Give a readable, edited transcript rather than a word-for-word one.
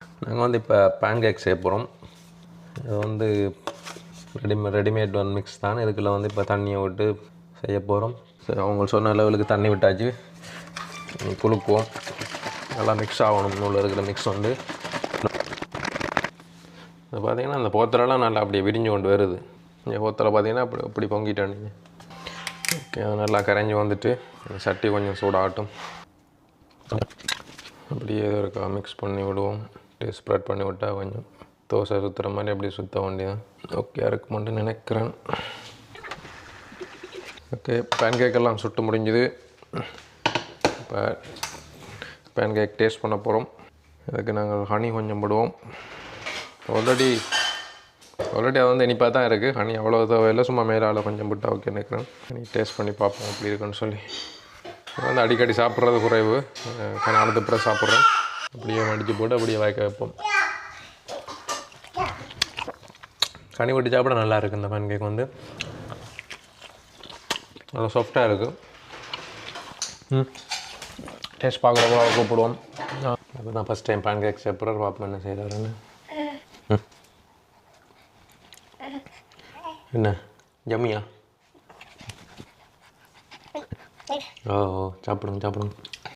நாங்கள் வந்து இப்போ பேன் கேக் செய்ய போகிறோம். இது வந்து ரெடிமேட் ஒன் மிக்ஸ் தான். இதுக்குள்ள வந்து இப்போ தண்ணியை விட்டு செய்ய போகிறோம். சரி, அவங்க சொன்ன லெவலுக்கு தண்ணி விட்டாச்சு. குலுக்குவோம். நல்லா மிக்ஸ் ஆகணும். உள்ள இருக்கிற மிக்ஸ் வந்து இது பார்த்திங்கன்னா அந்த போத்தலெல்லாம் நல்லா அப்படியே விரிஞ்சு கொண்டு வருது. இந்த போத்தலை பார்த்திங்கன்னா அப்படி பொங்கிட்டானுங்க. ஓகே, அது நல்லா கரைஞ்சி வந்துட்டு சட்டி கொஞ்சம் சூடாகட்டும். அப்படியே இருக்கா மிக்ஸ் பண்ணி விடுவோம். ஸ்ப்ரெட் பண்ணி விட்டால் கொஞ்சம் தோசை சுற்றுற மாதிரி அப்படி சுற்ற வேண்டியதான். ஓகே, அதுக்கு மட்டும் நினைக்கிறேன். ஓகே, பேன் கேக்கெல்லாம் சுட்டு முடிஞ்சுது. இப்போ பேன் கேக் டேஸ்ட் பண்ண போகிறோம். அதுக்கு நாங்கள் ஹனி கொஞ்சம் போடுவோம். ஆல்ரெடி அது வந்து இனிப்பாக தான் இருக்குது. ஹனி அவ்வளோ தேவையில்லை, சும்மா மேலால் கொஞ்சம் போட்டால் ஓகே நினைக்கிறேன். ஹனி டேஸ்ட் பண்ணி பார்ப்போம் அப்படி இருக்குன்னு சொல்லி. வந்து அடிக்கடி சாப்பிட்றது குறைவு, நாலு பிறகு சாப்பிட்றேன். அப்படியே மடித்து போட்டு அப்படியே வாய்க்க வைப்போம். ஹனி விட்டு சாப்பிட நல்லா இருக்குது. இந்த பேன் கேக் வந்து நல்லா சாஃப்டாக இருக்குது. டேஸ்ட் பார்க்குறப்போ கூப்பிடுவோம். இப்போ தான் ஃபஸ்ட் டைம் பேன் கேக் சாப்பிட்றாரு. பார்ப்போம் என்ன செய்கிறாருன்னு. என்ன ஜம்மியா? ஓ சாப்பிடுங்க.